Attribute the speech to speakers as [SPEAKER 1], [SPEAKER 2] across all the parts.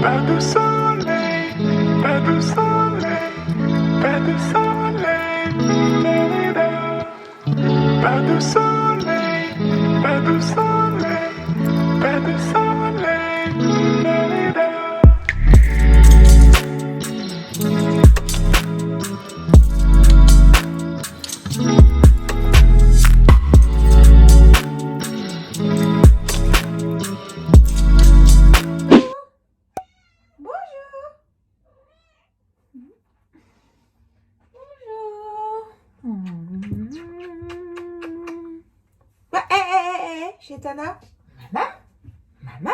[SPEAKER 1] Pas de soleil, pas de soleil, pas de soleil, pas de soleil, pas de soleil, pas de soleil.
[SPEAKER 2] Chez Tana. Maman. Maman.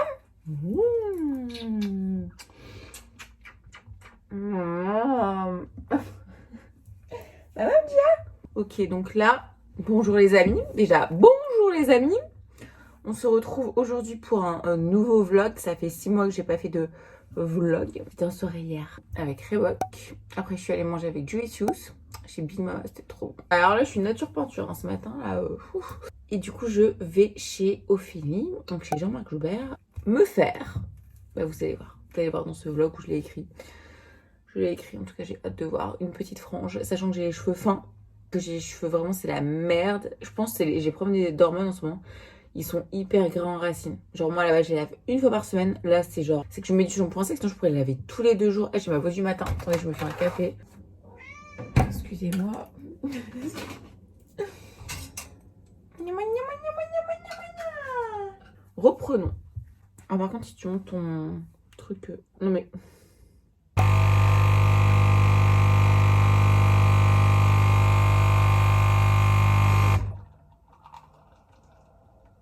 [SPEAKER 2] Maman Dia. Ok, donc là, bonjour les amis. Déjà, bonjour les amis. On se retrouve aujourd'hui pour un nouveau vlog. Ça fait 6 mois que j'ai pas fait de vlog. C'était un soirée hier avec Rewok. Après, je suis allée manger avec Juicius chez Big Mama, c'était trop bon. Alors là, je suis nature peinture ce matin. Là, Et du coup, je vais chez Ophélie, donc chez Jean-Marc Joubert, me faire. Bah, vous allez voir dans ce vlog où je l'ai écrit. Je l'ai écrit, en tout cas, j'ai hâte de voir une petite frange, sachant que j'ai les cheveux fins, que j'ai les cheveux vraiment, c'est la merde. Je pense que j'ai problème d'hormones en ce moment. Ils sont hyper gras en racines. Genre, moi, là-bas, je les lave une fois par semaine. Là, c'est genre, c'est que je mets du shampoing sec, sinon je pourrais les laver tous les 2 jours. Et j'ai ma voix du matin. Attendez, je me fais un café. Excusez-moi. Reprenons. Ah, par contre, si tu montes ton truc... Non, mais...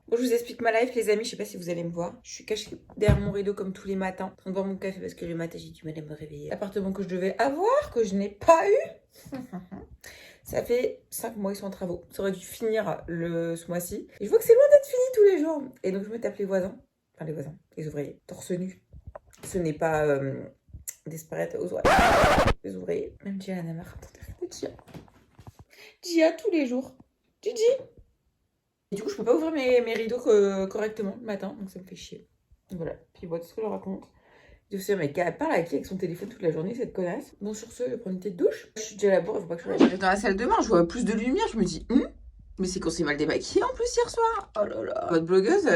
[SPEAKER 2] Bon, je vous explique ma life, les amis. Je sais pas si vous allez me voir. Je suis cachée derrière mon rideau comme tous les matins, en train de boire mon café parce que le matin, j'ai du mal à me réveiller. L'appartement que je devais avoir, que je n'ai pas eu. Ça fait 5 mois qu'ils sont en travaux. Ça aurait dû finir ce mois-ci. Et je vois que c'est loin d'être fini tous les jours. Et donc, je me tape les voisins. Enfin, les voisins, les ouvriers. Torse nu. Ce n'est pas Desperate Housewives. Les ouvriers. Même Gia en a marre. Attendez, Gia. Gia tous les jours. Gigi. Et du coup, je peux pas ouvrir mes rideaux correctement le matin. Donc, ça me fait chier. Donc, voilà. Puis, voilà tout ce que je leur raconte. Je me suis dit, mais elle parle à qui avec son téléphone toute la journée, cette connasse. Bon, sur ce, je vais prendre une petite douche. Je suis déjà à la bourre, il faut pas que j'arrive dans la salle de bain, je vois plus de lumière, je me dis, mais c'est qu'on s'est mal démaquillé en plus hier soir. Oh là là. Votre blogueuse,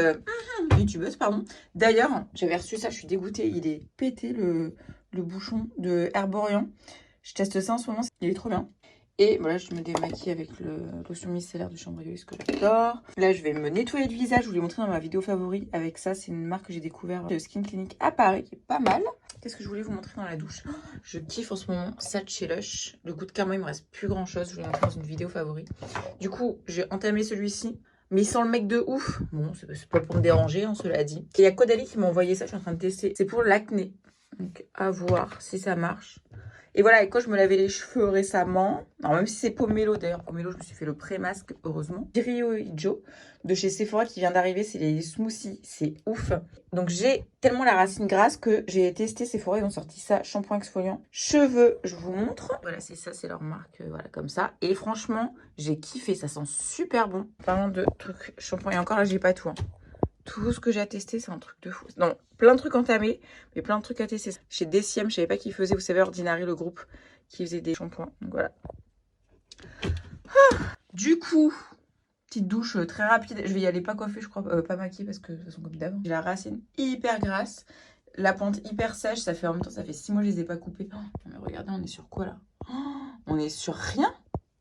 [SPEAKER 2] youtubeuse, pardon. D'ailleurs, j'avais reçu ça, je suis dégoûtée. Il est pété le bouchon de Herborian. Je teste ça en ce moment, il est trop bien. Et voilà, je me démaquille avec le lotion micellaire de Chambrius que j'adore. Là, je vais me nettoyer le visage. Je vous l'ai montré dans ma vidéo favori. Avec ça, c'est une marque que j'ai découvert de Skin Clinic à Paris, qui est pas mal. Qu'est-ce que je voulais vous montrer dans la douche? Je kiffe en ce moment ça de chez Lush. Le goût de karma, il me reste plus grand chose. Je vous l'ai montré dans une vidéo favori. Du coup, j'ai entamé celui-ci. Mais sans le mec de ouf. Bon, c'est pas pour me déranger, hein, cela dit. Et il y a Caudalie qui m'a envoyé ça. Je suis en train de tester. C'est pour l'acné. Donc, à voir si ça marche. Et voilà, et quand je me lavais les cheveux récemment, alors même si c'est Pomelo, d'ailleurs, Pomelo, je me suis fait le pré-masque, heureusement. Rio Ijo de chez Sephora qui vient d'arriver, c'est les smoothies, c'est ouf. Donc j'ai tellement la racine grasse que j'ai testé Sephora, ils ont sorti ça, shampoing exfoliant. Cheveux, je vous montre. Voilà, c'est ça, c'est leur marque, voilà, comme ça. Et franchement, j'ai kiffé, ça sent super bon. Parlant de trucs shampoing, et encore là, j'ai pas tout, hein. Tout ce que j'ai à tester, c'est un truc de fou. Non, plein de trucs entamés, mais plein de trucs à tester. Chez Deciem, je savais pas qui faisait, vous savez, Ordinary, le groupe qui faisait des shampoings. Donc voilà. Du coup, petite douche très rapide. Je vais y aller pas coiffée, je crois, pas maquillée parce que de toute façon comme d'avant. J'ai la racine hyper grasse, la pointe hyper sèche. Ça fait en même temps, ça fait 6 mois que je les ai pas coupées. Oh, mais regardez, on est sur quoi là? On est sur rien.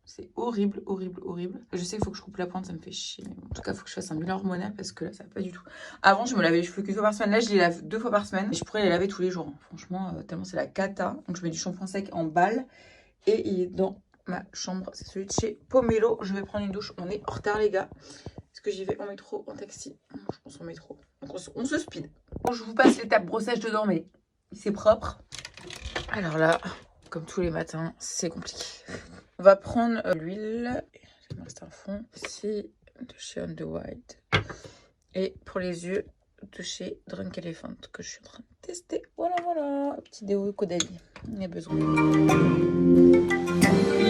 [SPEAKER 2] C'est horrible, horrible, horrible. Je sais qu'il faut que je coupe la pointe, ça me fait chier. Mais bon, en tout cas, il faut que je fasse un bilan hormonal parce que là, ça va pas du tout. Avant, je me lavais les cheveux qu'une fois par semaine. Là, je les lave 2 fois par semaine. Et je pourrais les laver tous les jours. Franchement, tellement c'est la cata. Donc, je mets du shampoing sec en balle. Et il est dans ma chambre. C'est celui de chez Pomelo. Je vais prendre une douche. On est en retard, les gars. Est-ce que j'y vais en métro, en taxi? Je pense en métro. Donc, on se speed. Bon, je vous passe l'étape brossage dedans, mais c'est propre. Alors là, comme tous les matins, c'est compliqué. On va prendre l'huile. Il me reste un fond. Ici, de chez On The White. Et pour les yeux, de chez Drunk Elephant, que je suis en train de tester. Voilà, voilà. Petit déo Caudalie. On a besoin.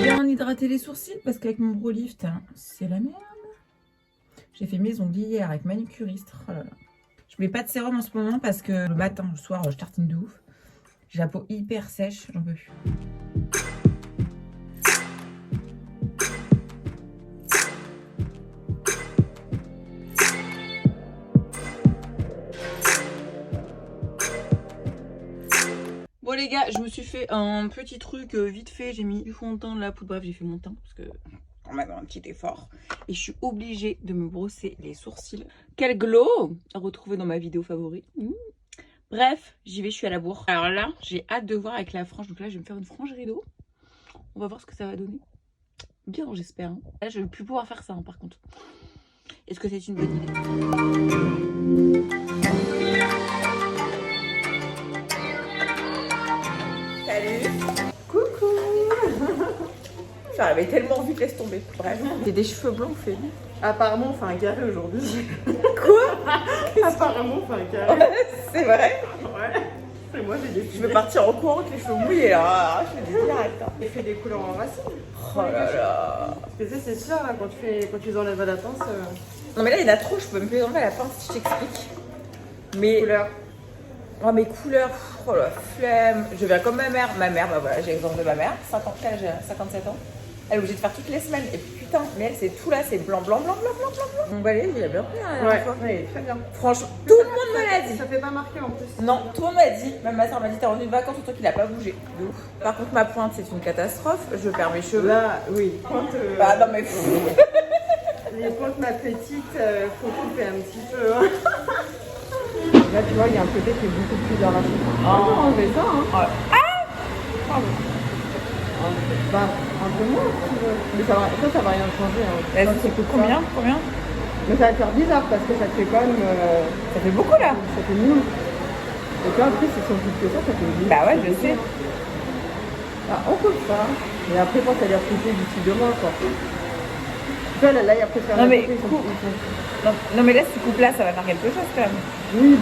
[SPEAKER 2] Bien hydrater les sourcils parce qu'avec mon Brow Lift, c'est la merde. J'ai fait mes ongles hier avec manucuriste. Oh là là. Je Je mets pas de sérum en ce moment parce que le matin, le soir, je tartine de ouf. J'ai la peau hyper sèche, j'en peux plus. Bon les gars, je me suis fait un petit truc vite fait. J'ai mis du fond de teint, de la poudre, bref j'ai fait mon teint parce que quand même un petit effort. Et je suis obligée de me brosser les sourcils. Quel glow à retrouver dans ma vidéo favorite. Bref, j'y vais, je suis à la bourre. Alors là, j'ai hâte de voir avec la frange. Donc là, je vais me faire une frange rideau. On va voir ce que ça va donner. Bien, j'espère. Hein. Là, je vais plus pouvoir faire ça, hein, par contre. Est-ce que c'est une bonne idée? Salut. Coucou. J'arrivais tellement vite, laisse tomber. Bref. J'ai des cheveux blancs, Félix.
[SPEAKER 3] Apparemment, on fait un carré aujourd'hui.
[SPEAKER 2] Quoi?
[SPEAKER 3] Apparemment, on fait un carré.
[SPEAKER 2] C'est vrai?
[SPEAKER 3] Ouais. Et moi, j'ai décidé.
[SPEAKER 2] Je vais partir en courant avec les cheveux mouillés là. Ah, je fais des directs. Hein.
[SPEAKER 3] J'ai fait des couleurs en racine.
[SPEAKER 2] Oh là là.
[SPEAKER 3] Parce que tu sais, c'est sûr, là, quand tu enlèves à la pince,
[SPEAKER 2] Non mais là, il y en a trop. Je peux même plus enlever la pince si je t'explique. Mais...
[SPEAKER 3] couleurs.
[SPEAKER 2] Oh mes couleurs, oh la flemme. Je viens comme ma mère. Ma mère, bah voilà, j'ai l'exemple de ma mère. 50, j'ai 57 ans. Elle est obligée de faire toutes les semaines. Et putain, mais elle, c'est tout là, c'est blanc, blanc, blanc, blanc, blanc, blanc. Donc allez, il a bien pris la dernière fois.
[SPEAKER 3] Ouais, très bien.
[SPEAKER 2] Franchement, tout le monde me l'a dit.
[SPEAKER 3] Ça fait pas marquer en plus.
[SPEAKER 2] Non, tout le monde m'a dit. Même ma soeur m'a dit, t'es revenu de vacances, le truc, il a pas bougé. De ouf. Par contre, ma pointe, c'est une catastrophe. Je perds mes cheveux.
[SPEAKER 3] Là, oui. Quand
[SPEAKER 2] Bah non mais
[SPEAKER 3] les pointes, ma petite, faut couper un petit peu. Hein. Là, tu vois, il y a un côté qui est beaucoup plus arraché.
[SPEAKER 2] Oh.
[SPEAKER 3] On peut enlever ça, hein.
[SPEAKER 2] Ah.
[SPEAKER 3] Pardon. Bah, un peu moins, si tu veux. Mais ça va rien changer. Hein.
[SPEAKER 2] Ça coûte combien?
[SPEAKER 3] Mais ça va te faire bizarre parce que ça te fait quand même.
[SPEAKER 2] Ça fait beaucoup là.
[SPEAKER 3] Ça fait nul. Et toi, après, si on coupe que ça fait nul.
[SPEAKER 2] Bah ouais, je sais.
[SPEAKER 3] Ah, on coupe ça. Et après, quand ça les recouper d'ici demain, quoi. Tu vois, là, il y a presque un
[SPEAKER 2] Non, mais
[SPEAKER 3] côté, ils sont-
[SPEAKER 2] Non mais là, si tu coupes là, ça va faire quelque chose quand même.
[SPEAKER 3] Oui,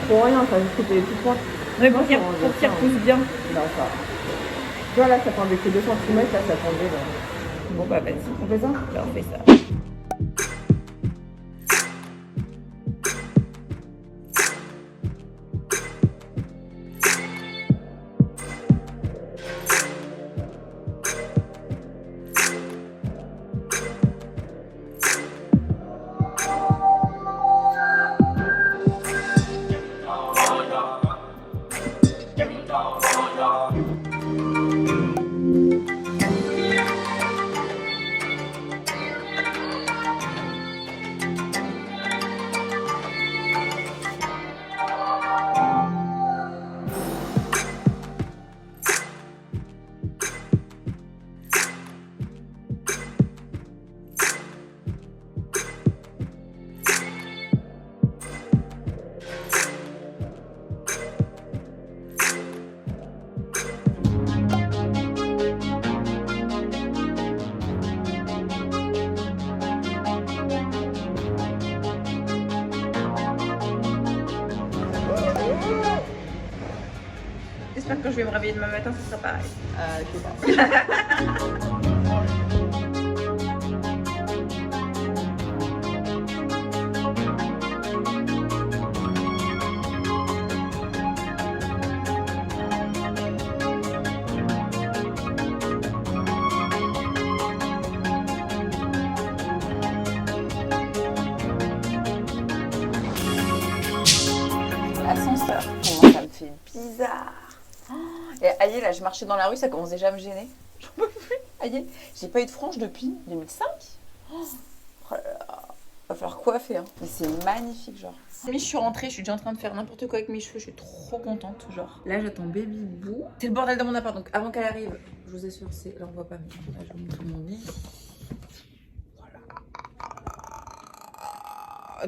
[SPEAKER 3] pour rien, ça va juste couper les petites pointes.
[SPEAKER 2] Non mais pour
[SPEAKER 3] Moi,
[SPEAKER 2] qu'il
[SPEAKER 3] je range ça,
[SPEAKER 2] repousse bien.
[SPEAKER 3] Là, ça. Tu vois, là, ça pendait que 2 cm, là, ça pendait. Là.
[SPEAKER 2] Bon bah vas-y,
[SPEAKER 3] On fait ça?
[SPEAKER 2] bah, on fait ça. J'espère que quand je vais me réveiller demain matin, ce sera pareil.
[SPEAKER 3] Je sais pas.
[SPEAKER 2] L'ascenseur, comment ça me fait bizarre. Oh, et aïe, là, je marchais dans la rue, ça commence déjà à me gêner. J'en peux plus. Aïe, j'ai pas eu de frange depuis 2005. Oh là là. Va falloir coiffer, hein. Mais c'est magnifique, genre. Je suis rentrée, je suis déjà en train de faire n'importe quoi avec mes cheveux, je suis trop contente, genre. Là, j'attends Baby Boo. C'est le bordel dans mon appart, donc avant qu'elle arrive, je vous assure, c'est... Là, on voit pas, mais là, je vous montre mon lit.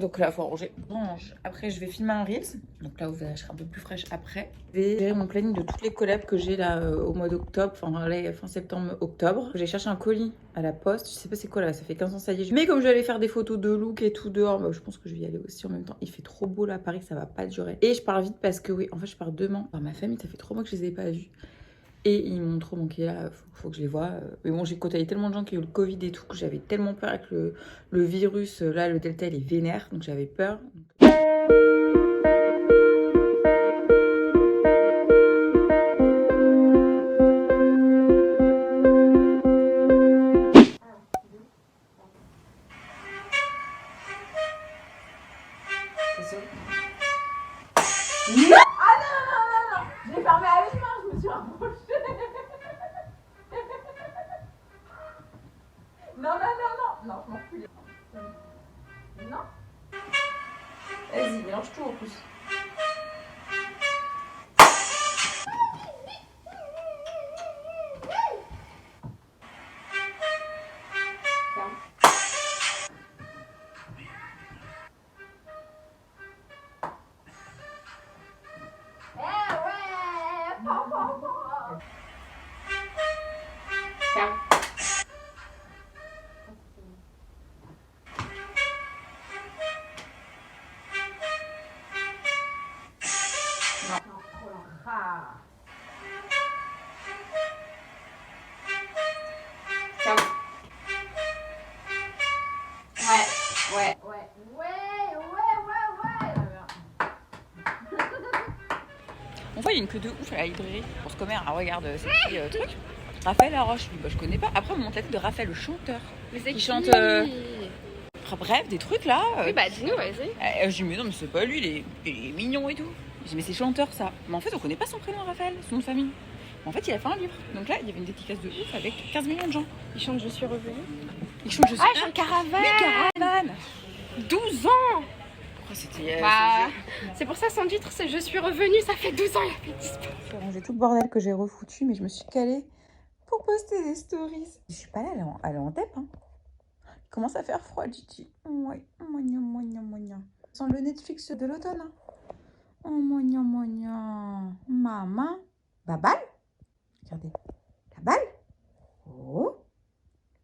[SPEAKER 2] Donc là, il faut ranger. Range. Après, je vais filmer un Reels. Donc là, vous verrez, je serai un peu plus fraîche après. Je vais gérer mon planning de toutes les collabs que j'ai là au mois d'octobre. Enfin, là, fin septembre, octobre. J'ai cherché un colis à la poste. Je sais pas c'est quoi là, ça fait 15 ans, ça y est. Mais comme je vais aller faire des photos de look et tout dehors, bah, je pense que je vais y aller aussi en même temps. Il fait trop beau là à Paris, ça va pas durer. Et je pars vite parce que oui, en fait, je pars demain. Enfin, ma famille, ça fait 3 mois que je les ai pas vus. Et ils m'ont trop manqué là, faut que je les voie. Mais bon, j'ai côtoyé tellement de gens qui ont eu le Covid et tout que j'avais tellement peur avec le virus. Là, le Delta, il est vénère, donc j'avais peur.
[SPEAKER 3] Ah.
[SPEAKER 2] Ciao. Ouais.
[SPEAKER 3] Ouais.
[SPEAKER 2] On voit, il y a une queue de ouf à la librairie pour se commettre. Ah, regarde ces petits trucs. Raphaël Laroche, lui, bah, je connais pas. Après, on monte la tête de Raphaël, le chanteur.
[SPEAKER 4] Mais c'est
[SPEAKER 2] qui
[SPEAKER 4] qui
[SPEAKER 2] chante. Bref, des trucs là.
[SPEAKER 4] Oui, bah dis-nous, vas-y.
[SPEAKER 2] J'ai dit, mais non, mais c'est pas lui, il est mignon et tout. J'ai dit, mais c'est chanteur ça. Mais en fait, on connaît pas son prénom, Raphaël, son nom de famille. Mais en fait, il a fait un livre. Donc là, il y avait une dédicace de ouf avec 15 millions de gens.
[SPEAKER 4] Il chante Je suis revenu.
[SPEAKER 2] Il chante Je suis.
[SPEAKER 4] Ah, il chante Caravane.
[SPEAKER 2] Oui, Caravane.
[SPEAKER 4] 12 ans.
[SPEAKER 2] Pourquoi c'était.
[SPEAKER 4] Bah, c'est pour ça son titre, c'est Je suis revenu, ça fait 12 ans, il a fait disparu.
[SPEAKER 2] J'ai rangé tout le bordel que j'ai refoutu, mais je me suis calée pour poster des stories. Je suis pas là, elle est en tête, hein. Il commence à faire froid, Gigi. Ouais, moignon, moignon, moignon. Sans le Netflix de l'automne, hein. Oh, moignon, moignon. Maman. Babal. Regardez. La balle. Oh.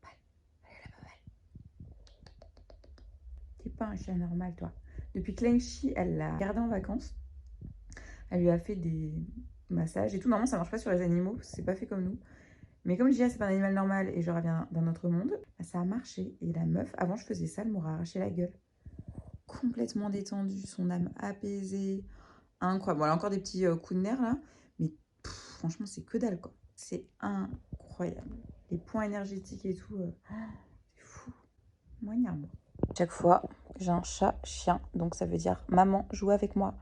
[SPEAKER 2] La balle. Allez, la babale. T'es pas un chien normal, toi. Depuis que Lengchi, elle l'a gardé en vacances, elle lui a fait des massages et tout. Normalement, ça marche pas sur les animaux, parce que c'est pas fait comme nous. Mais comme Gia, c'est pas un animal normal et je reviens d'un autre monde, bah, ça a marché. Et la meuf, avant je faisais ça, elle m'aurait arraché la gueule. Complètement détendue, son âme apaisée. Incroyable. Bon, elle a encore des petits coups de nerfs là, mais franchement, c'est que dalle quoi. C'est incroyable. Les points énergétiques et tout, c'est fou. Moignard. Chaque fois, j'ai un chat, chien, donc ça veut dire maman, joue avec moi.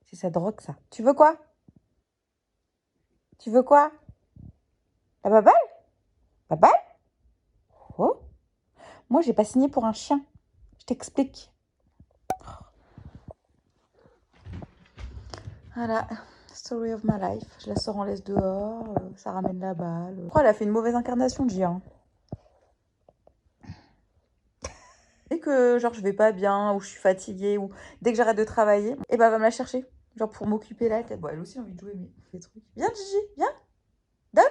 [SPEAKER 2] C'est sa drogue ça. Tu veux quoi? Tu veux quoi? La babale? Babale? Oh. Moi, j'ai pas signé pour un chien. Je t'explique. Voilà. Story of my life. Je la sors en laisse dehors. Ça ramène la balle. Je crois qu'elle a fait une mauvaise incarnation de Gia. Hein. Dès que genre je vais pas bien, ou je suis fatiguée, ou dès que j'arrête de travailler, et bah elle va me la chercher. Genre pour m'occuper la tête. Bon, elle aussi a envie de jouer, mais des trucs. Viens, Gigi, viens. Donne.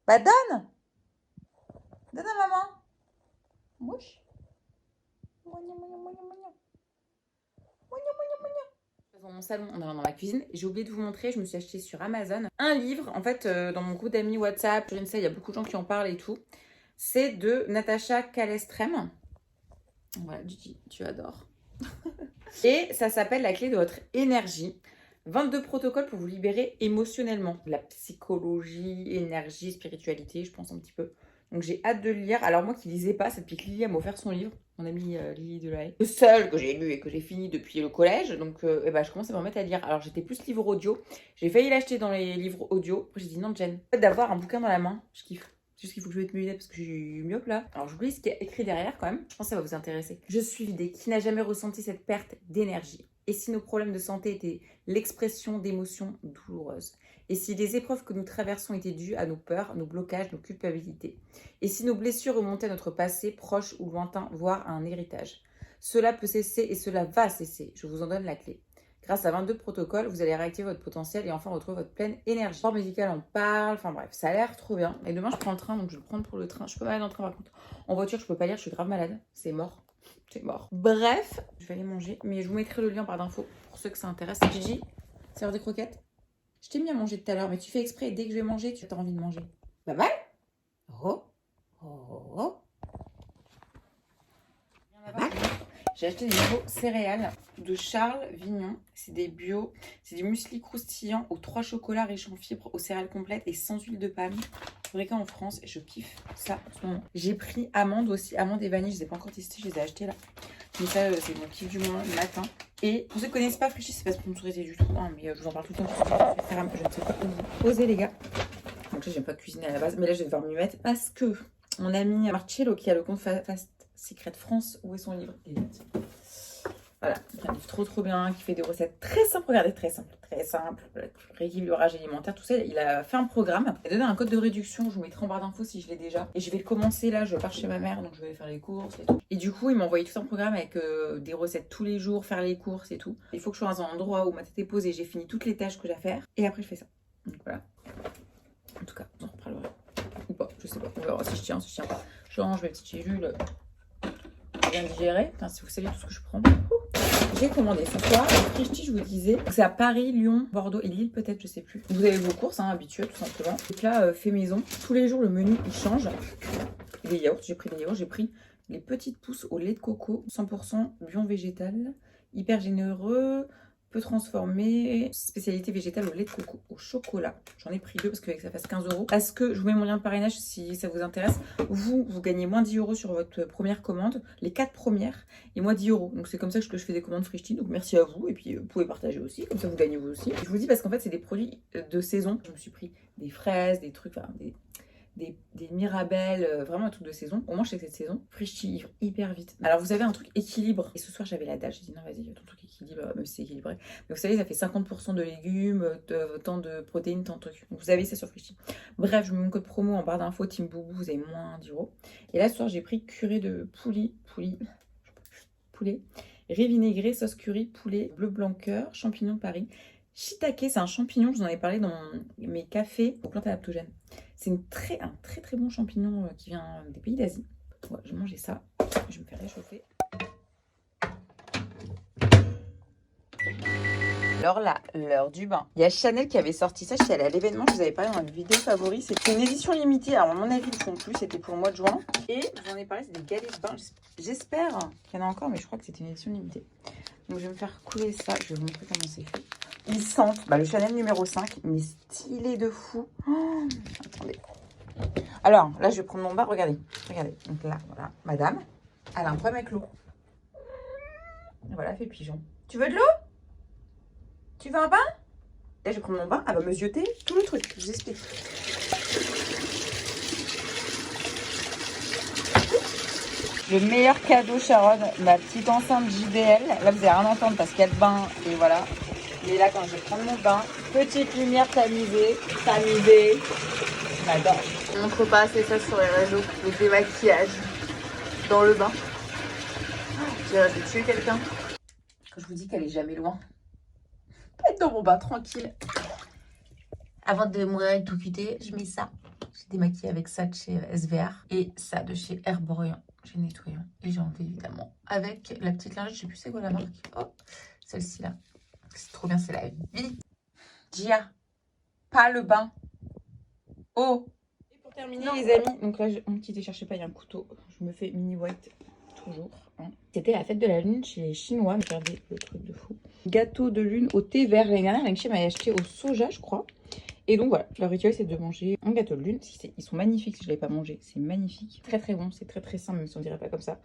[SPEAKER 2] Bah donne. Donne à maman. Mouche. Moignon, moignon, moignon, moignon. Moignon, moignon, moignon. Dans mon salon, on est dans ma cuisine. J'ai oublié de vous montrer, je me suis acheté sur Amazon un livre. En fait, dans mon groupe d'amis WhatsApp, je ne sais, il y a beaucoup de gens qui en parlent et tout. C'est de Natacha Calestrem. Voilà, Gigi, tu adores. Et ça s'appelle La clé de votre énergie. 22 protocoles pour vous libérer émotionnellement. La psychologie, énergie, spiritualité, je pense un petit peu. Donc j'ai hâte de le lire. Alors moi qui lisais pas, c'est depuis que Lily m'a offert son livre. Mon amie Lily Delahaye. Le seul que j'ai lu et que j'ai fini depuis le collège. Donc je commence à me remettre à lire. Alors j'étais plus livre audio. J'ai failli l'acheter dans les livres audio. Après j'ai dit non Jen. En fait, d'avoir un bouquin dans la main, je kiffe. C'est juste qu'il faut que je mette mes lunettes parce que je suis myope là. Alors j'oublie ce qui est écrit derrière quand même. Je pense que ça va vous intéresser. Je suis vidée. Qui n'a jamais ressenti cette perte d'énergie? Et si nos problèmes de santé étaient l'expression d'émotions douloureuses? Et si les épreuves que nous traversons étaient dues à nos peurs, nos blocages, nos culpabilités? Et si nos blessures remontaient à notre passé, proche ou lointain, voire à un héritage? Cela peut cesser et cela va cesser. Je vous en donne la clé. Grâce à 22 protocoles, vous allez réactiver votre potentiel et enfin retrouver votre pleine énergie. Le sport médical en parle, enfin bref, ça a l'air trop bien. Et demain, je prends le train, donc je vais le prendre pour le train. Je peux pas aller dans le train par contre. En voiture, je peux pas lire, je suis grave malade. C'est mort. C'est mort. Bref, je vais aller manger, mais je vous mettrai le lien par d'infos pour ceux que ça intéresse. Gigi, c'est l'heure des croquettes. Je t'ai mis à manger tout à l'heure, mais tu fais exprès et dès que je vais manger, tu as envie de manger. Pas mal? Oh, oh, oh. J'ai acheté des nouveaux céréales de Charles Vignon. C'est des bio. C'est des muesli croustillants aux 3 chocolats riches en fibres, aux céréales complètes et sans huile de palme. Fabriqués en France et je kiffe ça en ce moment. J'ai pris amandes aussi. Amandes et vanille, je les ai pas encore testées, je les ai achetées là. Mais ça, c'est mon kiff du moment le matin. Et pour ceux qui ne connaissent pas Frischis, c'est pas sponsorisé du tout. Hein, mais je vous en parle tout le temps. C'est un que je ne sais pas oser, les gars. Donc là, j'aime pas cuisiner à la base. Mais là, je vais devoir m'y mettre parce que mon ami Marcello, qui a le compte Fast Secret France, où est son livre? Voilà, un livre trop bien, qui fait des recettes très simples. Regardez, très simple. Rééquilibrage alimentaire, tout ça. Il a fait un programme. Il a donné un code de réduction. Je vous mettrai en barre d'infos si je l'ai déjà. Et je vais le commencer là. Je pars chez ma mère, donc je vais faire les courses et tout. Et du coup, il m'a envoyé tout un programme avec des recettes tous les jours, faire les courses et tout. Il faut que je sois dans un endroit où ma tête est posée. J'ai fini toutes les tâches que j'ai à faire. Et après, je fais ça. Donc voilà. En tout cas, on en reparlera. Ou pas, je sais pas. On verra si je tiens, si je tiens pas. Je range mes petites gélules. Bien digéré. Enfin, si vous savez tout ce que je prends. j'ai commandé ce soir. Frichti, je vous disais, c'est à Paris, Lyon, Bordeaux et Lille peut-être, je sais plus. Vous avez vos courses, hein, habituelles tout simplement. Donc là, fait maison. Tous les jours, le menu, il change. Les yaourts, j'ai pris des yaourts, j'ai pris les petites pousses au lait de coco, 100% bion végétal, hyper généreux, peu transformé, spécialité végétale au lait de coco, au chocolat. J'en ai pris 2 parce que ça fasse 15 €. Parce que je vous mets mon lien de parrainage si ça vous intéresse. Vous gagnez moins 10 € sur votre première commande, les 4 premières, et moi 10 €. Donc c'est comme ça que je fais des commandes Frichti. Donc merci à vous, et puis vous pouvez partager aussi, comme ça vous gagnez vous aussi. Je vous dis parce qu'en fait c'est des produits de saison. Je me suis pris des fraises, des trucs, enfin des mirabelles, vraiment un truc de saison. Au moins je sais que cette saison, Frichti livre hyper vite. Alors vous avez un truc équilibre. Et ce soir j'avais la dalle, j'ai dit non vas-y, ton truc équilibre, même si c'est équilibré. Mais vous savez, ça fait 50% de légumes, tant de protéines, tant de trucs. Donc vous avez ça sur Frichti. Bref, je mets mon code promo en barre d'infos, Team Boubou, vous avez moins 10 €. Et là ce soir j'ai pris curry de poulet, riz vinaigré, sauce curry, poulet, bleu blanc cœur, champignons de Paris. Shiitake, c'est un champignon, je vous en avais parlé dans mes cafés aux plantes adaptogènes. C'est un très très bon champignon qui vient des pays d'Asie. Ouais, je vais manger ça, je vais me faire réchauffer. Alors là, l'heure du bain. Il y a Chanel qui avait sorti ça, je suis allée à l'événement, je vous avais parlé dans une vidéo favori. C'était une édition limitée, alors à mon avis ils ne font plus, c'était pour le mois de juin. Et je vous en ai parlé, c'est des galets de bain. J'espère qu'il y en a encore, mais je crois que c'était une édition limitée. Donc je vais me faire couler ça, je vais vous montrer comment c'est fait. Ils sentent le Chanel numéro 5, mais stylé de fou. Oh, attendez. Alors, là, je vais prendre mon bain. Regardez. Donc là, voilà, madame, elle a un problème avec l'eau. Voilà, elle fait pigeon. Tu veux de l'eau? Tu veux un bain? Là, je vais prendre mon bain. Elle va me zioter tout le truc. Je vous explique. Le meilleur cadeau, Sharon, ma petite enceinte JBL. Là, vous n'allez rien entendre parce qu'il y a le bain et voilà. Et là, quand je vais prendre mon bain, petite lumière tamisée. J'adore.
[SPEAKER 3] On montre pas assez ça sur les réseaux, le démaquillage dans le bain. J'ai tué quelqu'un.
[SPEAKER 2] Quand je vous dis qu'elle est jamais loin. Être dans mon bain, tranquille. Avant de mourir et tout quitter, je mets ça. J'ai démaquillé avec ça de chez SVR et ça de chez Herborian. J'ai nettoyé et j'ai enlevé évidemment avec la petite lingette, je sais plus c'est quoi la marque. Oh, celle-ci là. C'est trop bien, c'est la vie. Gia, pas le bain. Oh. Et pour terminer les amis, donc là mon petit cherchez pas, il y a un couteau. Je me fais mini white toujours. Hein. C'était la fête de la lune chez les Chinois. Regardez le truc de fou. Gâteau de lune au thé vert. L'année dernière, Lenchi m'avait acheté au soja, je crois. Et donc voilà, leur rituel c'est de manger un gâteau de lune. Ils sont magnifiques si je ne l'avais pas mangé. C'est magnifique. Très très bon, c'est très très simple, même si on dirait pas comme ça.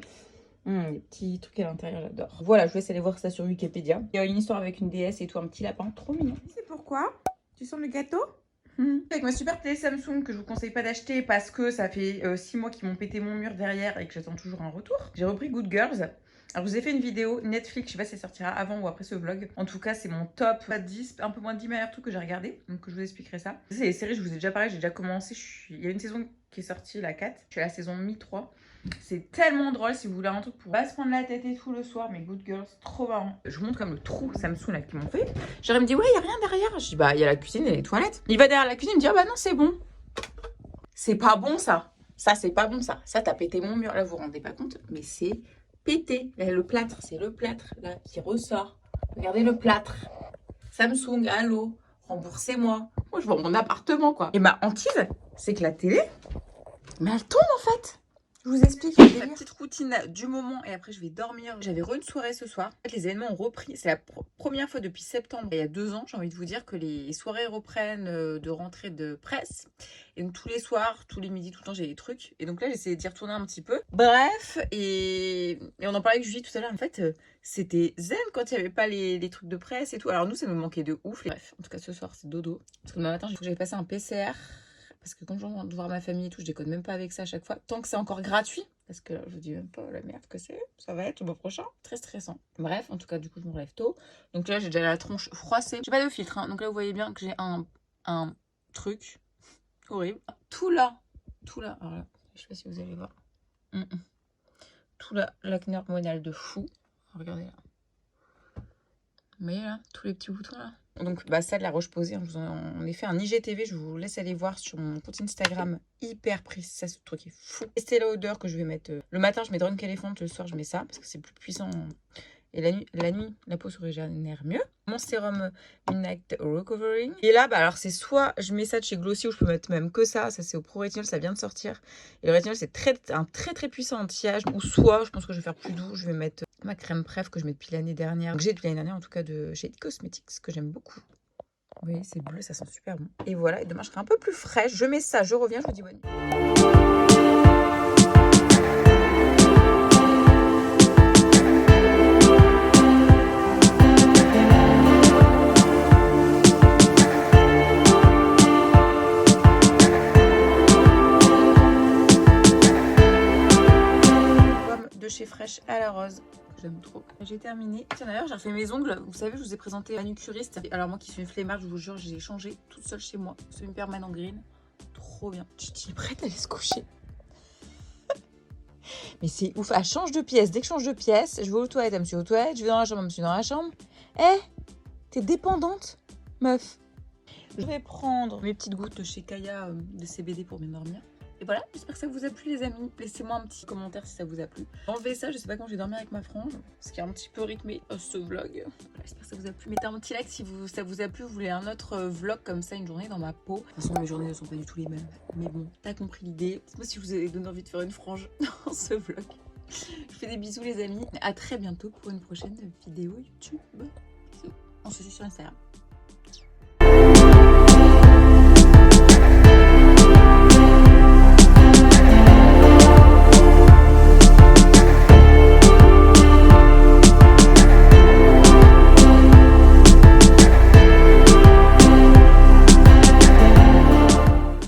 [SPEAKER 2] Les petits trucs à l'intérieur, j'adore. Voilà, je vous laisse aller voir ça sur Wikipédia. Il y a une histoire avec une déesse et tout, un petit lapin, trop mignon. C'est pourquoi? Tu sens le gâteau? Avec ma super télé Samsung que je vous conseille pas d'acheter parce que ça fait 6 mois qu'ils m'ont pété mon mur derrière et que j'attends toujours un retour. J'ai repris Good Girls. Alors je vous ai fait une vidéo Netflix, je sais pas si elle sortira avant ou après ce vlog. En tout cas c'est mon top 10, un peu moins de 10 meilleurs trucs que j'ai regardé. Donc je vous expliquerai ça. C'est les séries, je vous ai déjà parlé, j'ai déjà commencé. Il y a une saison qui est sortie, la 4. Je suis à la saison mi-3. C'est tellement drôle si vous voulez un truc pour pas se prendre la tête et tout le soir. Mais Good Girls, trop marrant. Je vous montre comme le trou Samsung là qu'ils m'ont fait. J'aurais me dit ouais, il y a rien derrière. Je dis bah il y a la cuisine et les toilettes. Il va derrière la cuisine, il me dit ah bah non c'est bon. C'est pas bon ça. Ça c'est pas bon ça. Ça t'as pété mon mur. Là vous vous rendez pas compte, mais c'est pété. Là, le plâtre, c'est le plâtre là qui ressort. Regardez le plâtre. Samsung, allô, remboursez-moi. Moi je vends mon appartement quoi. Et ma hantise, c'est que la télé, mais elle tombe en fait. Je vous explique la petite routine du moment et après je vais dormir. J'avais une soirée ce soir. En fait, les événements ont repris. C'est la première fois depuis septembre, il y a 2 ans, j'ai envie de vous dire que les soirées reprennent de rentrée de presse. Et donc tous les soirs, tous les midis, tout le temps, j'ai des trucs. Et donc là, j'essayais d'y retourner un petit peu. Bref, et on en parlait avec Julie tout à l'heure. En fait, c'était zen quand il n'y avait pas les trucs de presse et tout. Alors nous, ça nous manquait de ouf. Bref, en tout cas, ce soir, c'est dodo. Parce que demain matin, il faut que j'aille passer un PCR. Parce que quand je rentre voir ma famille et tout, je déconne même pas avec ça à chaque fois. Tant que c'est encore gratuit, parce que je vous dis même pas la merde que c'est. Ça va être le mois prochain. Très stressant. Bref, en tout cas, du coup, je me relève tôt. Donc là, j'ai déjà la tronche froissée. J'ai pas de filtre, hein. Donc là, vous voyez bien que j'ai un truc horrible. Tout là. Alors là, je sais pas si vous allez voir. Tout là, l'acné hormonal de fou. Regardez là. Vous voyez là, tous les petits boutons là. Donc bah ça de la Roche-Posay, on a fait un IGTV, je vous laisse aller voir sur mon compte Instagram, hyper précis, ça ce truc est fou. Estée Lauder que je vais mettre le matin, je mets Drunk Elephant, le soir je mets ça parce que c'est plus puissant Et la nuit, la peau se régénère mieux. Mon sérum Midnight Recovering. Et là, bah alors c'est soit je mets ça de chez Glossy ou je peux mettre même que ça. Ça c'est au Pro Rétinol, ça vient de sortir. Et le rétinol c'est un très puissant anti-âge. Ou soit je pense que je vais faire plus doux. Je vais mettre ma crème Pref que je mets depuis l'année dernière. Que j'ai depuis l'année dernière en tout cas de chez It Cosmetics que j'aime beaucoup. Vous voyez, c'est bleu, ça sent super bon. Et voilà, et demain je serai un peu plus fraîche. Je mets ça, je reviens, je vous dis bonne nuit. De chez Fresh à la rose. J'aime trop. J'ai terminé. Tiens d'ailleurs, j'ai refait mes ongles. Vous savez, je vous ai présenté manucuriste. Alors moi qui suis une flemmarde, je vous jure, j'ai changé toute seule chez moi. Semi-permanent green. Trop bien. Tu es prête à aller se coucher? Mais c'est ouf. Elle change de pièce. Dès que je change de pièce, je vais aux toilettes, elle me suit aux toilettes. Je vais dans la chambre, elle me suit dans la chambre. Eh, t'es dépendante, meuf. Je vais prendre mes petites gouttes de chez Kaya de CBD pour m'endormir. Et voilà, j'espère que ça vous a plu les amis. Laissez-moi un petit commentaire si ça vous a plu. Enlevez ça, je sais pas quand je vais dormir avec ma frange, ce qui est un petit peu rythmé ce vlog. Voilà, j'espère que ça vous a plu. Mettez un petit like si ça vous a plu. Vous voulez un autre vlog comme ça, une journée dans ma peau. De toute façon, mes journées ne sont pas du tout les mêmes. Mais bon, t'as compris l'idée. Dites-moi si vous avez donné envie de faire une frange dans ce vlog. Je vous fais des bisous les amis. À très bientôt pour une prochaine vidéo YouTube. Bisous. On se suit sur Instagram.